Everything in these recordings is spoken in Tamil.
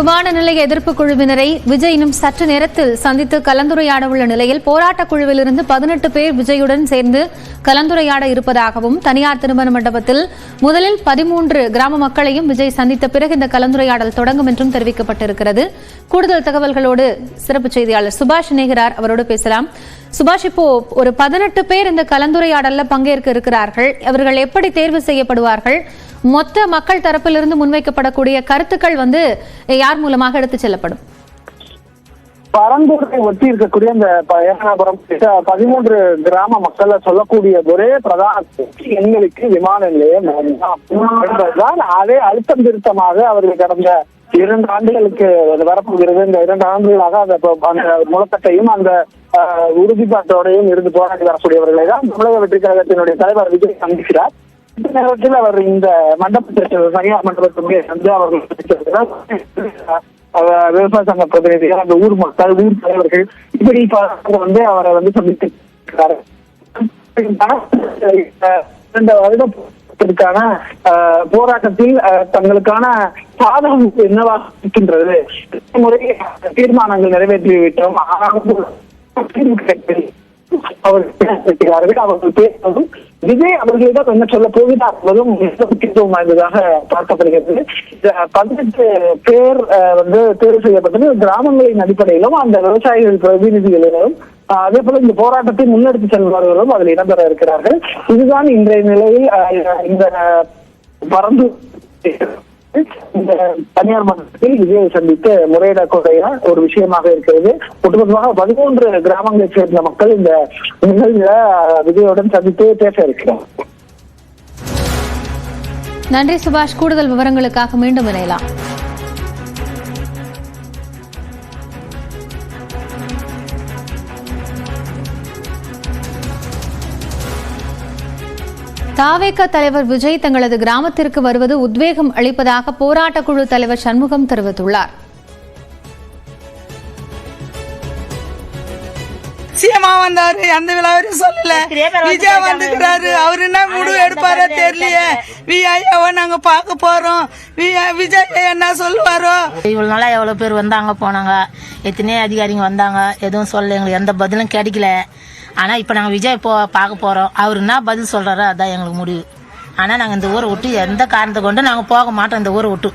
விமான நிலைய எதிர்ப்பு குழுவினரை விஜய் இன்னும் சற்று நேரத்தில் சந்தித்து கலந்துரையாட உள்ள நிலையில் போராட்ட குழுவிலிருந்து 18 பேர் விஜயுடன் சேர்ந்து கலந்துரையாட இருப்பதாகவும் தனியார் திருமண மண்டபத்தில் முதலில் 13 கிராம மக்களையும் விஜய் சந்தித்த பிறகு இந்த கலந்துரையாடல் தொடங்கும் என்றும் தெரிவிக்கப்பட்டிருக்கிறது. கூடுதல் தகவல்களோடு சிறப்பு செய்தியாளர் சுபாஷ் இணைகிறார். அவரோடு பேசலாம். சுபாஷ், இப்போ ஒரு 18 பேர் இந்த கலந்துரையாடல்ல பங்கேற்க இருக்கிறார்கள். அவர்கள் எப்படி தேர்வு செய்யப்படுவார்கள்? மொத்த மக்கள் தரப்பிலிருந்து முன்வைக்கப்படக்கூடிய கருத்துக்கள் யார் மூலமாக எடுத்து செல்லப்படும்? பரந்தூரை ஒட்டி இருக்கக்கூடிய இந்த ஏனாபுரம் 13 கிராம மக்கள் சொல்லக்கூடிய ஒரே பிரதான எண்களுக்கு விமான நிலையம் என்பதுதான். அதே அழுத்தம் திருத்தமாக அவர்கள் கடந்த 2 ஆண்டுகளுக்கு வரப்போகிறது. இந்த 2 ஆண்டுகளாக அந்த முழக்கத்தையும் அந்த உறுதிப்பாட்டோடையும் இருந்து போராடி வரக்கூடியவர்களை தான் தமிழக வெற்றி கழகத்தினுடைய தலைவர் விஜய் சந்திக்கிறார். இந்த நேரத்தில் அவர் இந்த மண்டபத்திற்கு தனியார் மண்டபத்திற்கு வந்து அவர்கள் விவசாய சங்க பிரதிநிதிகள், அந்த ஊர் மக்கள், ஊர் தலைவர்கள் இப்படி அவரை சந்தித்திருக்கிறார். 2 வருடத்திற்கான போராட்டத்தில் தங்களுக்கான சாதகம் என்னவாக இருக்கின்றது, முறை தீர்மானங்கள் நிறைவேற்றிவிட்டோம், அவர்கள் பேசுவதும் விஜய் அவர்களிடம் என்ன சொல்ல போகிறார் என்பதும் முக்கியத்துவம் வாய்ந்ததாக பார்க்கப்படுகிறது. 18 பேர் தேர்வு செய்யப்பட்டது கிராமங்களின் அடிப்படையிலும் அந்த விவசாயிகள் பிரதிநிதிகளிலும் அதே போல இந்த போராட்டத்தை முன்னெடுத்து செல்பவர்களும் அதில் இடம்பெற இருக்கிறார்கள். இதுதான் இன்றைய நிலையில் இந்த பரந்தூர் இந்த தனியார் மன்றத்தில் விஜயை சந்தித்து முறையிடக்கூடிய ஒரு விஷயமாக இருக்கிறது. ஒட்டுமொத்தமாக 13 கிராமங்களைச் சேர்ந்த மக்கள் இந்த நிகழ்வுல விஜயுடன் சந்தித்து பேச இருக்கிறார். நன்றி சுபாஷ். கூடுதல் விவரங்களுக்காக மீண்டும் இணையலாம். தாவேக தலைவர் விஜய் தங்களது கிராமத்திற்கு வருவது உத்வேகம் அளிப்பதாக போராட்ட குழு தலைவர் சண்முகம் தெரிவித்துள்ளார். சீமா வந்தாரு, அந்த விழாவரையும் சொல்லல. விஜய் வந்துக்கிறாரு, அவரு என்ன முடிவு எடுப்பாரோ தெரியலையே. விஐயாவை நாங்க பார்க்க போறோம், விஜய் என்ன சொல்லுவாரோ. இவ்வளவு நாளா எவ்வளவு பேர் வந்தாங்க போனாங்க, எத்தனையோ அதிகாரிங்க வந்தாங்க, எதுவும் சொல்ல, எங்களுக்கு எந்த பதிலும் கிடைக்கல. ஆனா இப்ப நாங்க விஜய் பார்க்க போறோம், அவரு என்ன பதில் சொல்றாரோ அதான் எங்களுக்கு முடிவு. ஆனா நாங்க இந்த ஊரை விட்டு எந்த காரணத்தை கொண்டு நாங்க போக மாட்டோம். இந்த ஊரை விட்டு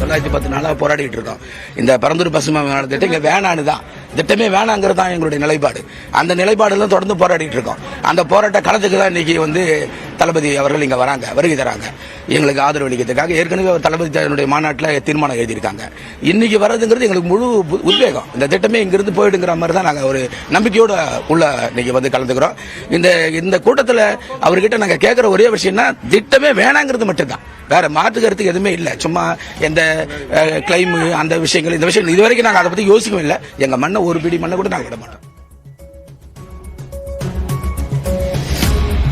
910 நாளாக போராடிட்டு இருக்கோம். இந்த பரந்தூர் பசுமை திட்டம் இங்க வேணான்னு தான், திட்டமே வேணாங்கிறது தான் எங்களுடைய நிலைப்பாடு. அந்த நிலைப்பாடுல தொடர்ந்து போராடிட்டு இருக்கோம். அந்த போராட்ட களத்துக்கு தான் இன்னைக்கு தளபதி அவர்கள் இங்க வராங்க, வருகை தராங்க எங்களுக்கு ஆதரவு அளிக்கிறதுக்காக. ஏற்கனவே தளபதி தன்னுடைய மாநாட்டில் தீர்மானம் எழுதியிருக்காங்க. இன்னைக்கு வர்றதுங்கிறது எங்களுக்கு முழு உத்வேகம். இந்த திட்டமே இங்கிருந்து போயிடுங்கிற மாதிரி தான் நாங்கள் ஒரு நம்பிக்கையோட உள்ள இன்னைக்கு கலந்துக்கிறோம். இந்த கூட்டத்தில் அவர்கிட்ட நாங்கள் கேட்கிற ஒரே விஷயம்னா திட்டமே வேணாங்கிறது மட்டும்தான், வேற மாற்றுக்கிறதுக்கு எதுவுமே இல்லை. சும்மா எந்த கிளைம் அந்த விஷயங்கள், இந்த விஷயம் இதுவரைக்கும் நாங்கள் அதை பத்தி யோசிக்கவும் இல்லை. எங்க மண்ணை ஒரு பிடி மண்ணை கூட நாங்கள் விட மாட்டோம்.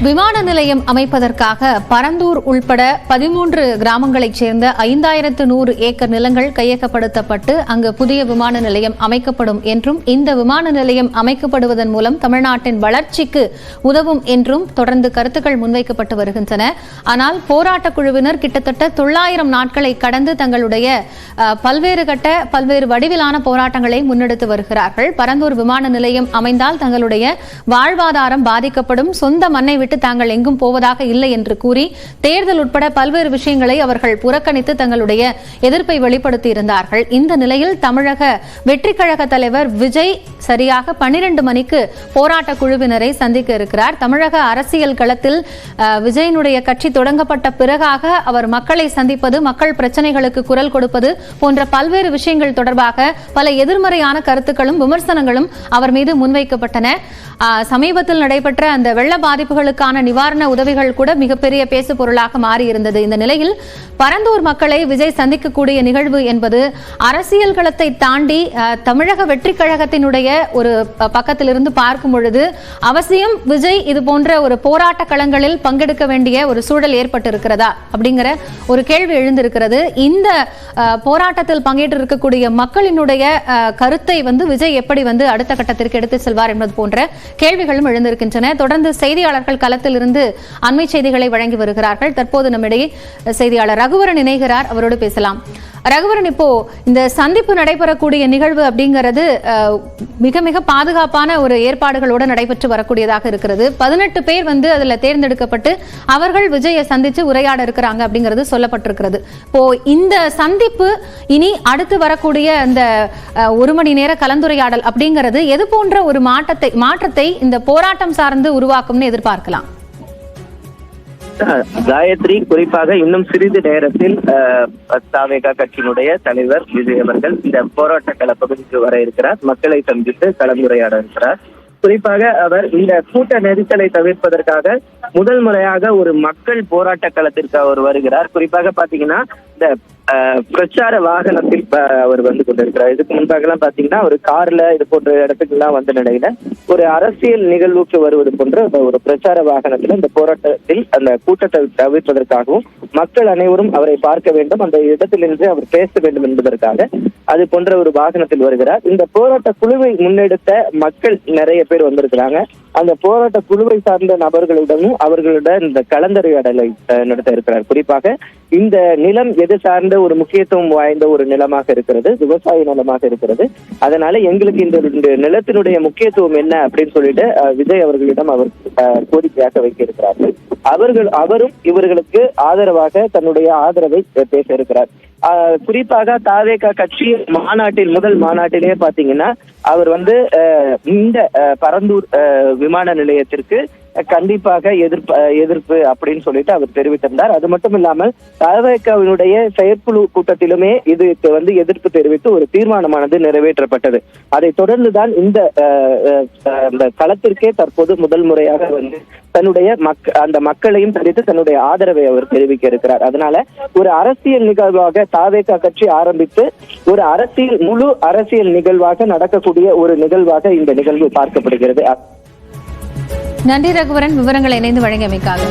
விமான நிலையம் அமைப்பதற்காக பரந்தூர் உள்பட 13 கிராமங்களைச் சேர்ந்த 5100 ஏக்கர் நிலங்கள் கையகப்படுத்தப்பட்டு அங்கு புதிய விமான நிலையம் அமைக்கப்படும் என்றும் இந்த விமான நிலையம் அமைக்கப்படுவதன் மூலம் தமிழ்நாட்டின் வளர்ச்சிக்கு உதவும் என்றும் தொடர்ந்து கருத்துக்கள் முன்வைக்கப்பட்டு வருகின்றன. ஆனால் போராட்ட குழுவினர் கிட்டத்தட்ட 900 நாட்களை கடந்து தங்களுடைய பல்வேறு கட்ட பல்வேறு வடிவிலான போராட்டங்களை முன்னெடுத்து வருகிறார்கள். பரந்தூர் விமான நிலையம் அமைந்தால் தங்களுடைய வாழ்வாதாரம் பாதிக்கப்படும், சொந்த மண்ணை விட்டு தாங்கள் எங்கும் போவதாக இல்லை என்று கூறி தேர்தல் உட்பட பல்வேறு விஷயங்களை அவர்கள் புறக்கணித்து தங்களுடைய எதிர்ப்பை வெளிப்படுத்தி இருந்தார்கள். இந்த நிலையில் தமிழக வெற்றி கழக தலைவர் விஜய் சரியாக 12 மணிக்கு போராட்ட குழுவினரை சந்திக்க இருக்கிறார். தமிழக அரசியல் களத்தில் விஜயனுடைய கட்சி தொடங்கப்பட்ட பிறகாக அவர் மக்களை சந்திப்பது, மக்கள் பிரச்சனைகளுக்கு குரல் கொடுப்பது போன்ற பல்வேறு விஷயங்கள் தொடர்பாக பல எதிர்மறையான கருத்துக்களும் விமர்சனங்களும் அவர் மீது முன்வைக்கப்பட்டன. சமீபத்தில் நடைபெற்ற அந்த வெள்ள பாதிப்புகளுக்கான நிவாரண உதவிகள் கூட மிகப்பெரிய பேசு பொருளாக மாறியிருந்தது. இந்த நிலையில் பரந்தூர் மக்களை விஜய் சந்திக்கக்கூடிய நிகழ்வு என்பது அரசியல் களத்தை தாண்டி தமிழக வெற்றி கழகத்தினுடைய ஒரு பக்கத்திலிருந்து பார்க்கும் பொழுது அவசியம் விஜய் இது போன்ற ஒரு போராட்ட களங்களில் பங்கெடுக்க வேண்டிய ஒரு சூழல் ஏற்பட்டிருக்கிறதா அப்படிங்கிற ஒரு கேள்வி எழுந்திருக்கிறது. இந்த போராட்டத்தில் பங்கேற்றிருக்கக்கூடிய மக்களினுடைய கருத்தை விஜய் எப்படி அடுத்த கட்டத்திற்கு எடுத்து செல்வார் என்பது போன்ற கேள்விகளும் எழுந்திருக்கின்றன. தொடர்ந்து செய்தியாளர்கள் களத்திலிருந்து அண்மை செய்திகளை வழங்கி வருகிறார்கள். தற்போது நம்மிடையே செய்தியாளர் ரகுவரன் இணைகிறார். அவரோடு பேசலாம். ரகுவரன், இப்போ இந்த சந்திப்பு நடைபெறக்கூடிய நிகழ்வு அப்படிங்கிறது மிக மிக பாதுகாப்பான ஒரு ஏற்பாடுகளோடு நடைபெற்று வரக்கூடியதாக இருக்கிறது. 18 பேர் அதுல தேர்ந்தெடுக்கப்பட்டு அவர்கள் விஜயை சந்திச்சு உரையாட இருக்கிறாங்க அப்படிங்கிறது சொல்லப்பட்டிருக்கிறது. இப்போ இந்த சந்திப்பு இனி அடுத்து வரக்கூடிய இந்த 1 மணி நேர கலந்துரையாடல் அப்படிங்கிறது எது போன்ற ஒரு மாற்றத்தை இந்த போராட்டம் சார்ந்து உருவாக்கும்னு எதிர்பார்க்கலாம்? காயத்ரி, குறிப்பாக இன்னும் சிறிது நேரத்தில் தாவேகா கட்சியினுடைய தலைவர் விஜய் அவர்கள் இந்த போராட்ட கள பகுதிக்கு வர இருக்கிறார். மக்களை சந்தித்து கலந்துரையாட இருக்கிறார். குறிப்பாக அவர் இந்த கூட்ட நெரிசலை தவிர்ப்பதற்காக முதல் முறையாக ஒரு மக்கள் போராட்ட களத்திற்கு அவர் வருகிறார். குறிப்பாக பாத்தீங்கன்னா இந்த பிரச்சார வாகனத்தில் அவர் வந்து கொண்டிருக்கிறார். இதுக்கு முன்பாக எல்லாம் பாத்தீங்கன்னா ஒரு கார்ல இது போன்ற இடத்துக்கு எல்லாம் வந்த நிலையில ஒரு அரசியல் நிகழ்வுக்கு வருவது போன்ற ஒரு பிரச்சார வாகனத்தில் இந்த போராட்டத்தில் அந்த கூட்டத்தை தவிர்ப்பதற்காகவும் மக்கள் அனைவரும் அவரை பார்க்க வேண்டும், அந்த இடத்தில் நின்று அவர் பேச வேண்டும் என்பதற்காக அது போன்ற ஒரு வாகனத்தில் வருகிறார். இந்த போராட்ட குழுவை முன்னெடுத்த மக்கள் நிறைய பேர் வந்திருக்கிறாங்க. அந்த போராட்ட குழுவை சார்ந்த நபர்களிடமும் அவர்களுடன் இந்த கலந்துரையாடலை நடத்த இருக்கிறார். குறிப்பாக இந்த நிலம் எது சார்ந்த ஒரு முக்கியத்துவம் வாய்ந்த ஒரு நிலமாக இருக்கிறது, விவசாய நிலமாக இருக்கிறது. அதனால எங்களுக்கு இந்த நிலத்தினுடைய முக்கியத்துவம் என்ன அப்படின்னு சொல்லிட்டு விஜய் அவர்களிடம் அவர் கோரிக்கையாக வைக்க இருக்கிறார்கள். அவரும் இவர்களுக்கு ஆதரவாக தன்னுடைய ஆதரவை பேச இருக்கிறார். குறிப்பாக தாவேகா கட்சி மாநாட்டில் முதல் மாநாட்டிலே பாத்தீங்கன்னா அவர் இந்த பரந்தூர் விமான நிலையத்திற்கு கண்டிப்பாக எதிர்ப்பு அப்படின்னு சொல்லிட்டு அவர் தெரிவித்திருந்தார். அது மட்டும் இல்லாமல் தாவேகாவினுடைய செயற்குழு கூட்டத்திலுமே இதுக்கு எதிர்ப்பு தெரிவித்து ஒரு தீர்மானமானது நிறைவேற்றப்பட்டது. அதை தொடர்ந்துதான் இந்த களத்திற்கே தற்போது முதல் முறையாக தன்னுடைய அந்த மக்களையும் சந்தித்து தன்னுடைய ஆதரவை அவர் தெரிவிக்க இருக்கிறார். அதனால ஒரு அரசியல் நிகழ்வாக தாவேகா கட்சி ஆரம்பித்து ஒரு முழு அரசியல் நிகழ்வாக நடக்கக்கூடிய ஒரு நிகழ்வாக இந்த நிகழ்வு பார்க்கப்படுகிறது. நன்றி ரகுவரன், விவரங்களை இணைந்து வழங்கியமைக்காக.